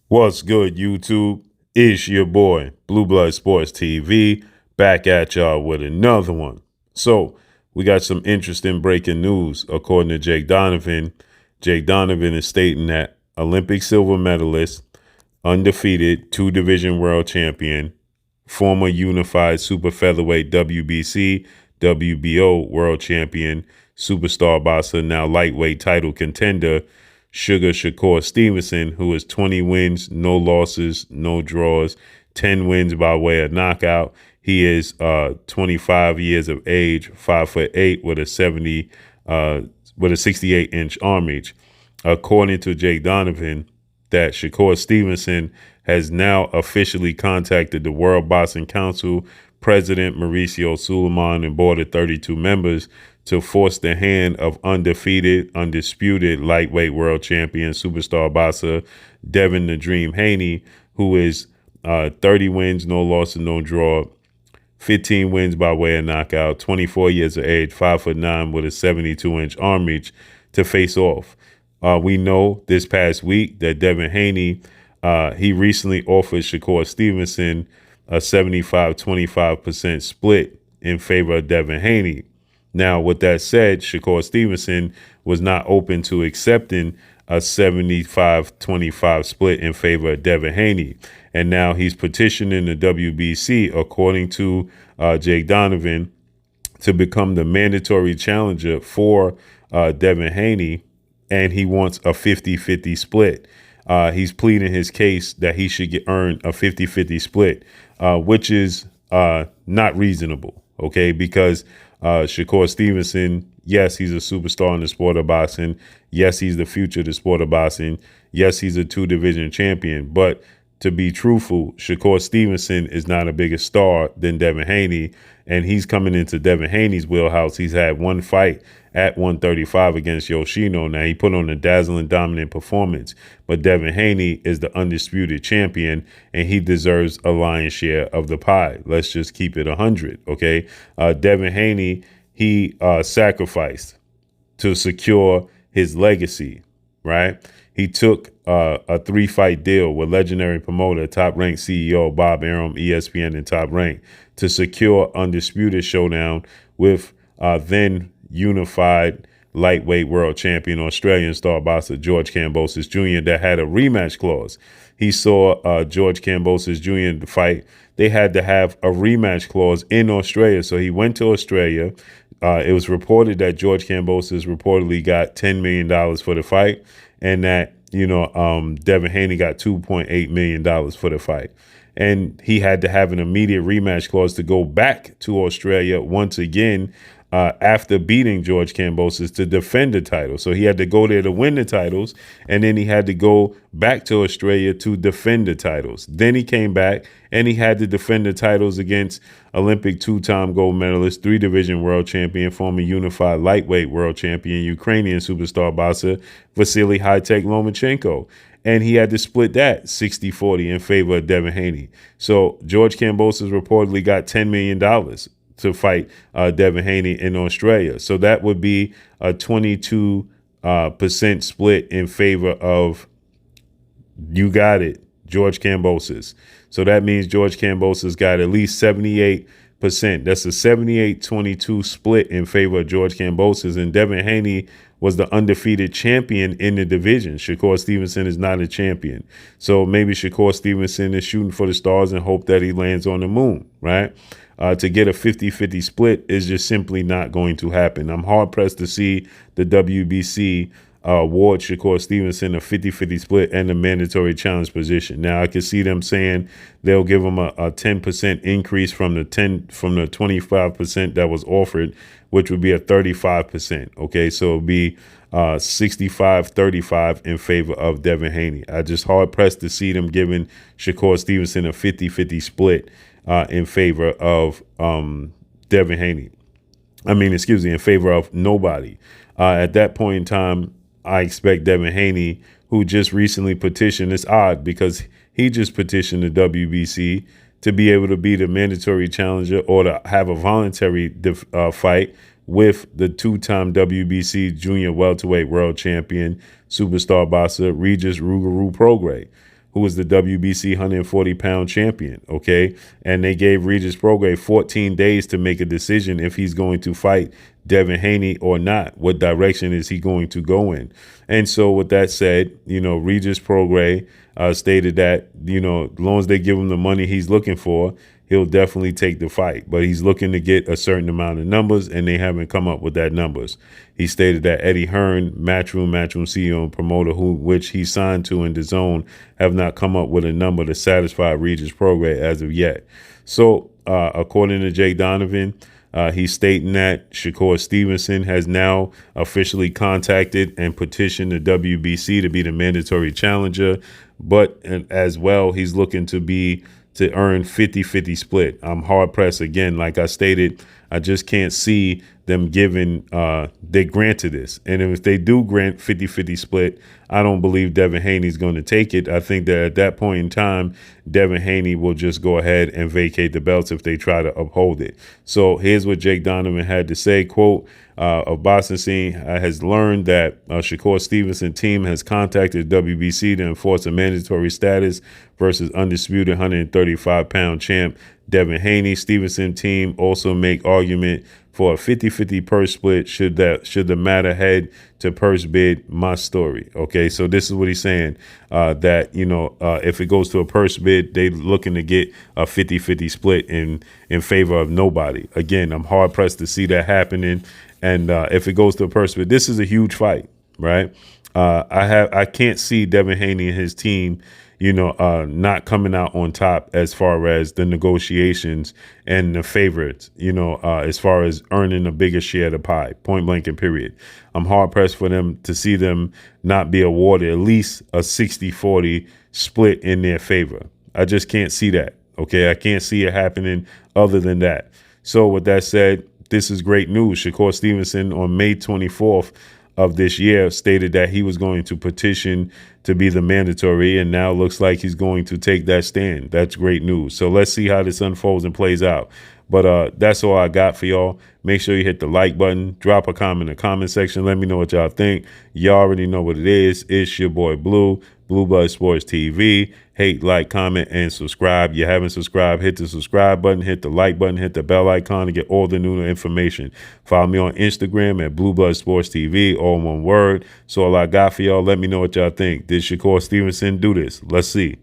What's good, YouTube? It's your boy, Blue Blood Sports TV, back at y'all with another one. So, we got some interesting breaking news. According to Jake Donovan is stating that Olympic silver medalist, undefeated, two-division world champion, former unified super featherweight WBC, WBO world champion, superstar boxer, now lightweight title contender, Shakur Stevenson, who is 20 wins, no losses, no draws, 10 wins by way of knockout. He is 25 years of age, 5'8", with a 68-inch arm reach. According to Jake Donovan, that Shakur Stevenson has now officially contacted the World Boxing Council President Mauricio Suleiman and board of 32 members to force the hand of undefeated, undisputed lightweight world champion superstar boxer Devin the Dream Haney, who is 30 wins, no loss, and no draw, 15 wins by way of knockout, 24 years of age, 5'9", with a 72-inch arm reach, to face off. We know this past week that Devin Haney, he recently offered Shakur Stevenson a 75-25% split in favor of Devin Haney. Now, with that said, Shakur Stevenson was not open to accepting a 75-25 split in favor of Devin Haney. And now he's petitioning the WBC, according to Jake Donovan, to become the mandatory challenger for Devin Haney, and he wants a 50-50 split. He's pleading his case that he should earn a 50-50 split, which is not reasonable, okay? Because Shakur Stevenson, yes, he's a superstar in the sport of boxing. Yes, he's the future of the sport of boxing. Yes, he's a two-division champion. But to be truthful, Shakur Stevenson is not a bigger star than Devin Haney, and he's coming into Devin Haney's wheelhouse. He's had one fight at 135 against Yoshino. Now, he put on a dazzling, dominant performance, but Devin Haney is the undisputed champion, and he deserves a lion's share of the pie. Let's just keep it 100, okay? Devin Haney, he sacrificed to secure his legacy, right? He took a 3-fight deal with legendary promoter, top-ranked CEO Bob Arum, ESPN, and Top Rank to secure undisputed showdown with then unified lightweight world champion Australian star boxer George Kambosos Jr. that had a rematch clause. He saw George Kambosos Jr. fight. They had to have a rematch clause in Australia. So he went to Australia. It was reported that George Kambosos reportedly got $10 million for the fight, and that, Devin Haney got $2.8 million for the fight. And he had to have an immediate rematch clause to go back to Australia once again after beating George Kambosos to defend the title. So he had to go there to win the titles, and then he had to go back to Australia to defend the titles. Then he came back and he had to defend the titles against Olympic two-time gold medalist, three-division world champion, former unified lightweight world champion, Ukrainian superstar boxer Vasily High-Tech Lomachenko. And he had to split that 60-40 in favor of Devin Haney. So George Kambosos reportedly got $10 million to fight Devin Haney in Australia. So that would be a 22% split in favor of, you got it, George Kambosos. So that means George Kambosos got at least 78%. That's a 78-22 split in favor of George Kambosos. And Devin Haney was the undefeated champion in the division. Shakur Stevenson is not a champion. So maybe Shakur Stevenson is shooting for the stars and hope that he lands on the moon, right? To get a 50-50 split is just simply not going to happen. I'm hard-pressed to see the WBC award Shakur Stevenson a 50-50 split and a mandatory challenge position. Now, I can see them saying they'll give him a 10% increase from the 25% that was offered, which would be a 35%. Okay, so it'll be 65-35 in favor of Devin Haney. I just hard-pressed to see them giving Shakur Stevenson a 50-50 split in favor of Devin Haney. In favor of nobody. At that point in time, I expect Devin Haney, who just recently petitioned, it's odd because he just petitioned the WBC to be able to be the mandatory challenger or to have a voluntary fight with the two-time WBC junior welterweight world champion superstar boxer Regis Rougarou Prograis, who was the WBC 140-pound champion, okay? And they gave Regis Prograis 14 days to make a decision if he's going to fight Devin Haney or not. What direction is he going to go in? And so with that said, Regis Prograis stated that, as long as they give him the money he's looking for, he'll definitely take the fight. But he's looking to get a certain amount of numbers, and they haven't come up with that numbers. He stated that Eddie Hearn, Matchroom CEO and promoter, which he signed to in the zone, have not come up with a number to satisfy Regis Prograis as of yet. So according to Jake Donovan, he's stating that Shakur Stevenson has now officially contacted and petitioned the WBC to be the mandatory challenger. But as well, he's looking to earn 50-50 split. I'm hard pressed again. Like I stated, I just can't see them giving they granted this. And if they do grant 50-50 split, I don't believe Devin Haney's going to take it. I think that at that point in time, Devin Haney will just go ahead and vacate the belts if they try to uphold it. So here's what Jake Donovan had to say, quote, of Boxing Scene has learned that Shakur Stevenson team has contacted WBC to enforce a mandatory status versus undisputed 135-pound champ Devin Haney. Stevenson team also make argument for a 50-50 purse split should the matter head to purse bid. My story. Okay, so this is what he's saying, that if it goes to a purse bid, they looking to get a 50-50 split in favor of nobody. Again, I'm hard pressed to see that happening. And if it goes to a purse bid, this is a huge fight, right? I can't see Devin Haney and his team not coming out on top as far as the negotiations and the favorites, as far as earning a bigger share of the pie, point blank and period. I'm hard pressed for them to see them not be awarded at least a 60-40 split in their favor. I just can't see that. Okay. I can't see it happening other than that. So with that said, this is great news. Shakur Stevenson on May 24th of this year stated that he was going to petition to be the mandatory, and now looks like he's going to take that stand. That's great news. So let's see how this unfolds and plays out. But that's all I got for y'all. Make sure you hit the like button, drop a comment in the comment section. Let me know what y'all think. Y'all already know what it is. It's your boy Blue Blood Sports TV. Hate, like, comment, and subscribe. You haven't subscribed, hit the subscribe button, hit the like button, hit the bell icon to get all the new information. Follow me on Instagram at Blue Blood Sports TV, all one word. So all I got for y'all. Let me know what y'all think. Did Shakur Stevenson do this? Let's see.